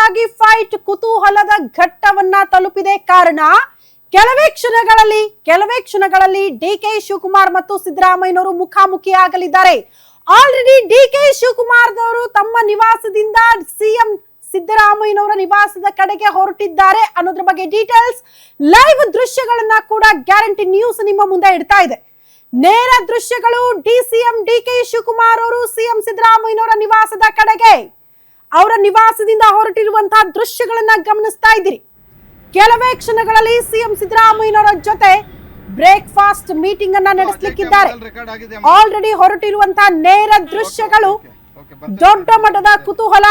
ಪಟ್ಟಕ್ಕಾಗಿ fight ಕುತೂಹಲದ ಘಟ್ಟವನ್ನ ತಲುಪಿದೆ. ಕಾರಣ ಕೆಲವೇ ಕ್ಷಣಗಳಲ್ಲಿ ಡಿಕೆ ಶಿವಕುಮಾರ್ ಮತ್ತು ಸಿದ್ದರಾಮಯ್ಯನವರು ಮುಖಾಮುಖಿ ಆಗಲಿದ್ದಾರೆ. ಆಲ್ರೆಡಿ ಡಿಕೆ ಶಿವಕುಮಾರ್ ಅವರು ತಮ್ಮ ನಿವಾಸದಿಂದ ಸಿಎಂ ಸಿದ್ದರಾಮಯ್ಯನವರ ನಿವಾಸದ ಕಡೆಗೆ ಹೊರಟಿದ್ದಾರೆ ಅನ್ನೋದ್ರ ಬಗ್ಗೆ ಡೀಟೇಲ್ಸ್ ಲೈವ್ ದೃಶ್ಯಗಳನ್ನ ಕೂಡ ಗ್ಯಾರಂಟಿ ನ್ಯೂಸ್ ನಿಮ್ಮ ಮುಂದೆ ಇಡ್ತಾ ಇದೆ. ನೇರ ದೃಶ್ಯಗಳು ಡಿಸಿಎಂ ಡಿಕೆ ಶಿವಕುಮಾರ್ ಅವರು ಸಿಎಂ ಸಿದ್ದರಾಮಯ್ಯನವರ ನಿವಾಸದ ಕಡೆಗೆ ಅವರ ನಿವಾಸದಿಂದ ಹೊರಟಿರುವಂತಹ ದೃಶ್ಯಗಳನ್ನ ಗಮನಿಸ್ತಾ ಇದ್ದೀರಿ. ಕೆಲವೇ ಕ್ಷಣಗಳಲ್ಲಿ ಸಿಎಂ ಸಿದ್ದರಾಮಯ್ಯನವರ ಜೊತೆ ಬ್ರೇಕ್ಫಾಸ್ಟ್ ಮೀಟಿಂಗ್ ಅನ್ನ ನಡೆಸಲಿಕ್ಕಿದ್ದಾರೆ. ಆಲ್ರೆಡಿ ಹೊರಟಿರುವಂತಹ ನೇರ ದೃಶ್ಯಗಳು ದೊಡ್ಡ ಮಟ್ಟದ ಕುತೂಹಲ.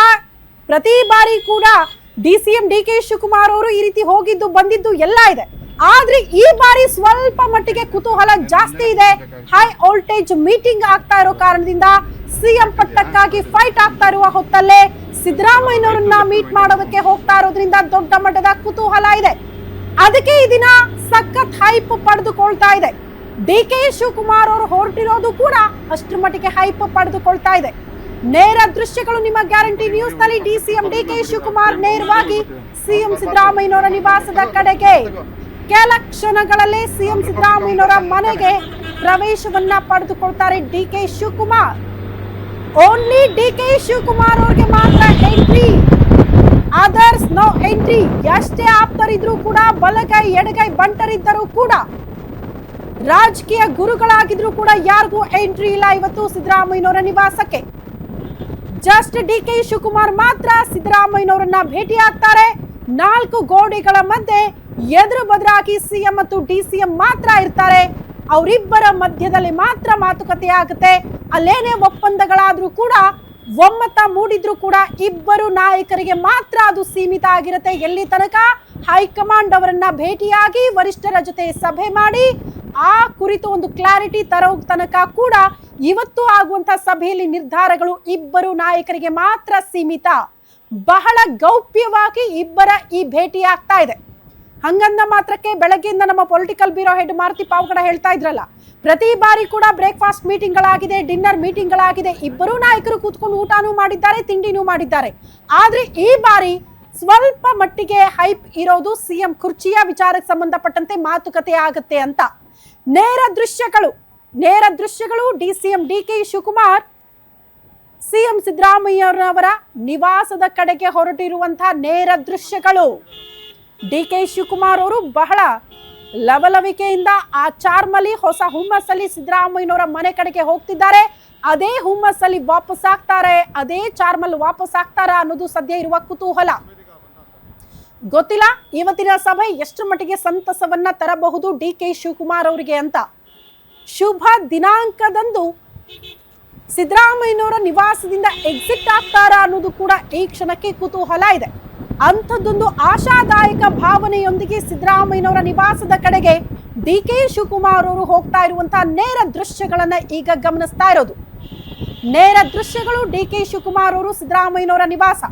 ಪ್ರತಿ ಬಾರಿ ಕೂಡ ಡಿಸಿಎಂ ಡಿಕೆ ಶಿವಕುಮಾರ್ ಅವರು ಈ ರೀತಿ ಹೋಗಿದ್ದು ಬಂದಿದ್ದು ಎಲ್ಲ ಇದೆ. ಆದ್ರೆ ಈ ಬಾರಿ ಸ್ವಲ್ಪ ಮಟ್ಟಿಗೆ ಕುತೂಹಲ ಜಾಸ್ತಿ ಇದೆ. ಹೈ ವೋಲ್ಟೇಜ್ ಮೀಟಿಂಗ್ ಆಗ್ತಾ ಇರೋ ಕಾರಣದಿಂದ ಸಿಎಂ ಪಟ್ಟಕ್ಕಾಗಿ ಫೈಟ್ ಆಗ್ತಾ ಇರುವ ಹೊತ್ತಲ್ಲೇ ಸಿದ್ದರಾಮಯ್ಯನವರನ್ನ ಮೀಟ್ ಮಾಡೋದಕ್ಕೆ ಹೋಗ್ತಾ ಇರೋದ್ರಿಂದ ದೊಡ್ಡ ಮಟ್ಟದ ಕುತೂಹಲ ಇದೆ. ಅದಕ್ಕೆ ಈ ದಿನ ಸಖತ್ ಹೈಪ್ ಪಡೆದುಕೊಳ್ತಾ ಇದೆ. ಡಿಕೆ ಶಿವಕುಮಾರ್ ಅವರು ಹೊರಟಿರೋದು ಕೂಡ ಅಷ್ಟರ ಮಟ್ಟಿಗೆ ಹೈಪ್ ಪಡೆದುಕೊಳ್ತಾ ಇದೆ. ನೇರ ದೃಶ್ಯಗಳು ನಿಮ್ಮ ಗ್ಯಾರಂಟಿ ನ್ಯೂಸ್ ನಲ್ಲಿ ಡಿಸಿಎಂ ಡಿಕೆ ಶಿವಕುಮಾರ್ ನೇರವಾಗಿ ಸಿಎಂ ಸಿದ್ದರಾಮಯ್ಯನವರ ನಿವಾಸದ ಕಡೆಗೆ ಕೆಲ ಕ್ಷಣಗಳಲ್ಲೇ ಸಿಎಂ ಸಿದ್ದರಾಮಯ್ಯನವರ ಮನೆಗೆ ಪ್ರವೇಶವನ್ನ ಪಡೆದುಕೊಳ್ತಾರೆ ಡಿಕೆ ಶಿವಕುಮಾರ್. ಓನ್ಲಿ ಡಿಕೆ ಶಿವಕುಮಾರ್ ಅವರಿಗೆ ಮಾತ್ರ ಎಂಟ್ರಿ, ಅದರ್ಸ್ ನೋ ಎಂಟ್ರಿ. ಎಷ್ಟೇ ಆಪ್ತರಿದ್ರು ಕೂಡ, ಬಲಗೈ ಎಡಗೈ ಬಂಟರಿದ್ದರೂ ಕೂಡ, ರಾಜಕೀಯ ಗುರುಗಳಾಗಿದ್ರು ಕೂಡ ಯಾರಿಗೂ ಎಂಟ್ರಿ ಇಲ್ಲ ಇವತ್ತು ಸಿದ್ದರಾಮಯ್ಯನವರ ನಿವಾಸಕ್ಕೆ. ಜಸ್ಟ್ ಡಿಕೆ ಶಿವಕುಮಾರ್ ಮಾತ್ರ ಸಿದ್ದರಾಮಯ್ಯನವರನ್ನ ಭೇಟಿ ಆಗ್ತಾರೆ. 4 ಗೋಡೆಗಳ ಮಧ್ಯೆ ಎದುರು ಬದರಾಗಿ ಸಿಎಂ ಮತ್ತು ಡಿಸಿಎಂ ಮಾತ್ರ ಇರ್ತಾರೆ. ಅವರಿಬ್ಬರ ಮಧ್ಯದಲ್ಲಿ ಮಾತ್ರ ಮಾತುಕತೆ ಆಗುತ್ತೆ. ಅಲ್ಲೇನೇ ಒಪ್ಪಂದಗಳಾದ್ರೂ ಕೂಡ, ಒಮ್ಮತ ಮೂಡಿದ್ರು ಕೂಡ ಇಬ್ಬರು ನಾಯಕರಿಗೆ ಮಾತ್ರ ಅದು ಸೀಮಿತ ಆಗಿರುತ್ತೆ. ಎಲ್ಲಿ ತನಕ ಹೈಕಮಾಂಡ್ ಅವರನ್ನ ಭೇಟಿಯಾಗಿ ವರಿಷ್ಠರ ಜೊತೆ ಸಭೆ ಮಾಡಿ ಆ ಕುರಿತು ಒಂದು ಕ್ಲಾರಿಟಿ ತರೋ ತನಕ ಕೂಡ ಇವತ್ತು ಆಗುವಂತ ಸಭೆಯಲ್ಲಿ ನಿರ್ಧಾರಗಳು ಇಬ್ಬರು ನಾಯಕರಿಗೆ ಮಾತ್ರ ಸೀಮಿತ. ಬಹಳ ಗೌಪ್ಯವಾಗಿ ಇಬ್ಬರ ಈ ಭೇಟಿ ಆಗ್ತಾ ಇದೆ. ಹಂಗಂದ ಮಾತ್ರಕ್ಕೆ ಬೆಳಗ್ಗೆಯಿಂದ ನಮ್ಮ political bureau head Maruti Pavagada ಹೇಳ್ತಾ ಇದ್ರಲ್ಲ, ಪ್ರತಿ ಬಾರಿ ಕೂಡ ಬ್ರೇಕ್ಫಾಸ್ಟ್ ಮೀಟಿಂಗ್ ಗಳಾಗಿದೆ, ಡಿನ್ನರ್ ಮೀಟಿಂಗ್ ಗಳಾಗಿದೆ, ಇಬ್ಬರು ನಾಯಕರು ಕೂತ್ಕೊಂಡು ಊಟನೂ ಮಾಡಿದ್ದಾರೆ, ತಿಂಡಿನೂ ಮಾಡಿದ್ದಾರೆ. ಆದ್ರೆ ಈ ಬಾರಿ ಸ್ವಲ್ಪ ಮಟ್ಟಿಗೆ ಹೈಪ್ ಇರೋದು ಸಿಎಂ ಕುರ್ಚಿಯ ವಿಚಾರಕ್ಕೆ ಸಂಬಂಧಪಟ್ಟಂತೆ ಮಾತುಕತೆ ಆಗುತ್ತೆ ಅಂತ. ನೇರ ದೃಶ್ಯಗಳು ಡಿಸಿಎಂ ಡಿಕೆ ಶಿವಕುಮಾರ್ ಸಿಎಂ ಸಿದ್ದರಾಮಯ್ಯನವರ ನಿವಾಸದ ಕಡೆಗೆ ಹೊರಟಿರುವಂತಹ ನೇರ ದೃಶ್ಯಗಳು. ಡಿಕೆ ಶಿವಕುಮಾರ್ ಅವರು ಬಹಳ ಲವಲವಿಕೆಯಿಂದ ಆ ಚಾರ್ಮಲ್ಲಿ ಹೊಸ ಹುಮ್ಮಸ್ಸಲ್ಲಿ ಸಿದ್ದರಾಮಯ್ಯನವರ ಮನೆ ಕಡೆಗೆ ಹೋಗ್ತಿದ್ದಾರೆ. ಅದೇ ಹುಮ್ಮಸ್ಸಲ್ಲಿ ವಾಪಸ್ ಆಗ್ತಾರೆ, ಅದೇ ಚಾರ್ಮಲ್ಲಿ ವಾಪಸ್ ಆಗ್ತಾರ ಅನ್ನೋದು ಸದ್ಯ ಇರುವ ಕುತೂಹಲ. ಗೊತ್ತಿಲ್ಲ ಇವತ್ತಿನ ಸಭೆ ಎಷ್ಟು ಮಟ್ಟಿಗೆ ಸಂತಸವನ್ನ ತರಬಹುದು ಡಿಕೆ ಶಿವಕುಮಾರ್ ಅವರಿಗೆ ಅಂತ. ಶುಭ ದಿನಾಂಕದಂದು ಸಿದ್ದರಾಮಯ್ಯನವರ ನಿವಾಸದಿಂದ ಎಕ್ಸಿಟ್ ಆಗ್ತಾರ ಅನ್ನೋದು ಕೂಡ ಈ ಕ್ಷಣಕ್ಕೆ ಕುತೂಹಲ ಇದೆ. ಅಂಥದ್ದೊಂದು ಆಶಾದಾಯಕ ಭಾವನೆಯೊಂದಿಗೆ ಸಿದ್ದರಾಮಯ್ಯನವರ ನಿವಾಸದ ಕಡೆಗೆ ಡಿಕೆ ಶಿವಕುಮಾರ್ ಅವರು ಹೋಗ್ತಾ ಇರುವಂತಹ ನೇರ ದೃಶ್ಯಗಳನ್ನ ಈಗ ಗಮನಿಸ್ತಾ ಇರೋದು. ನೇರ ದೃಶ್ಯಗಳು ಡಿಕೆ ಶಿವಕುಮಾರ್ ಅವರು ಸಿದ್ದರಾಮಯ್ಯನವರ ನಿವಾಸ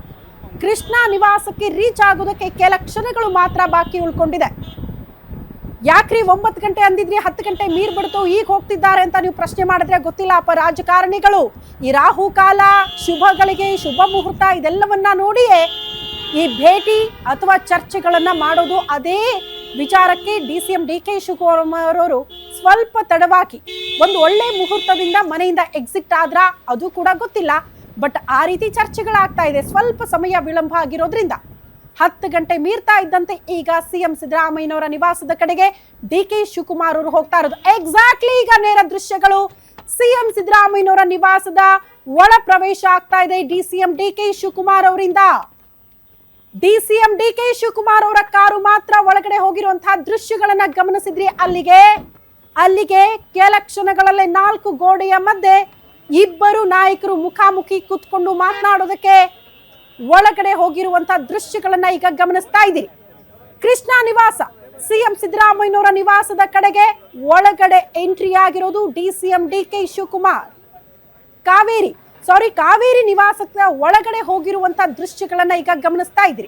ಕೃಷ್ಣಾ ನಿವಾಸಕ್ಕೆ ರೀಚ್ ಆಗೋದಕ್ಕೆ ಕೆಲ ಕ್ಷಣಗಳು ಮಾತ್ರ ಬಾಕಿ ಉಳ್ಕೊಂಡಿದೆ. ಯಾಕ್ರಿ 9 ಗಂಟೆ ಅಂದಿದ್ರಿ, 10 ಗಂಟೆ ಮೀರ್ ಬಿಡ್ತು, ಈಗ ಹೋಗ್ತಿದ್ದಾರೆ ಅಂತ ನೀವು ಪ್ರಶ್ನೆ ಮಾಡಿದ್ರೆ ಗೊತ್ತಿಲ್ಲ ಅಪ್ಪ. ರಾಜಕಾರಣಿಗಳು ಈ ರಾಹು ಕಾಲ, ಶುಭಗಳಿಗೆ, ಶುಭ ಮುಹೂರ್ತ ಇದೆಲ್ಲವನ್ನ ನೋಡಿಯೇ ಈ ಭೇಟಿ ಅಥವಾ ಚರ್ಚೆಗಳನ್ನ ಮಾಡೋದು. ಅದೇ ವಿಚಾರಕ್ಕೆ ಡಿಸಿಎಂ ಡಿಕೆ ಶಿವಕುಮಾರ್ ಅವರು ಸ್ವಲ್ಪ ತಡವಾಗಿ ಒಂದು ಒಳ್ಳೆ ಮುಹೂರ್ತದಿಂದ ಮನೆಯಿಂದ ಎಕ್ಸಿಟ್ ಆದ್ರ ಅದು ಕೂಡ ಗೊತ್ತಿಲ್ಲ. ಬಟ್ ಆ ರೀತಿ ಚರ್ಚೆಗಳಾಗ್ತಾ ಇದೆ. ಸ್ವಲ್ಪ ಸಮಯ ವಿಳಂಬ ಆಗಿರೋದ್ರಿಂದ 10 ಗಂಟೆ ಮೀರ್ತಾ ಇದ್ದಂತೆ ಈಗ ಸಿಎಂ ಸಿದ್ದರಾಮಯ್ಯನವರ ನಿವಾಸದ ಕಡೆಗೆ ಡಿಕೆ ಶಿವಕುಮಾರ್ ಅವರು ಹೋಗ್ತಾ ಇರೋದು. ಎಕ್ಸಾಕ್ಟ್ಲಿ ಈಗ ನೇರ ದೃಶ್ಯಗಳು ಸಿಎಂ ಸಿದ್ದರಾಮಯ್ಯನವರ ನಿವಾಸದ ಒಳ ಪ್ರವೇಶ ಆಗ್ತಾ ಇದೆ ಡಿಸಿಎಂ ಡಿಕೆ ಶಿವಕುಮಾರ್ ಅವರಿಂದ. ಡಿಸಿಎಂ ಡಿಕೆ ಶಿವಕುಮಾರ್ ಅವರ ಕಾರು ಮಾತ್ರ ಒಳಗಡೆ ಹೋಗಿರುವಂತಹ ದೃಶ್ಯಗಳನ್ನ ಗಮನಿಸಿದ್ರಿ. ಅಲ್ಲಿಗೆ ಕೆಲ ಕ್ಷಣಗಳಲ್ಲೇ 4 ಗೋಡೆಯ ಮಧ್ಯೆ ಇಬ್ಬರು ನಾಯಕರು ಮುಖಾಮುಖಿ ಕೂತ್ಕೊಂಡು ಮಾತನಾಡೋದಕ್ಕೆ ಒಳಗಡೆ ಹೋಗಿರುವಂತಹ ದೃಶ್ಯಗಳನ್ನ ಈಗ ಗಮನಿಸ್ತಾ ಇದ್ದೀರಿ. ಕೃಷ್ಣಾ ನಿವಾಸ ಸಿಎಂ ಸಿದ್ದರಾಮಯ್ಯನವರ ನಿವಾಸದ ಕಡೆಗೆ ಒಳಗಡೆ ಎಂಟ್ರಿ ಆಗಿರೋದು ಡಿಸಿಎಂ ಡಿಕೆ ಶಿವಕುಮಾರ್. ಕಾವೇರಿ ನಿವಾಸದ ಒಳಗಡೆ ಹೋಗಿರುವಂತಹ ದೃಶ್ಯಗಳನ್ನ ಈಗ ಗಮನಿಸ್ತಾ ಇದ್ದೀರಿ.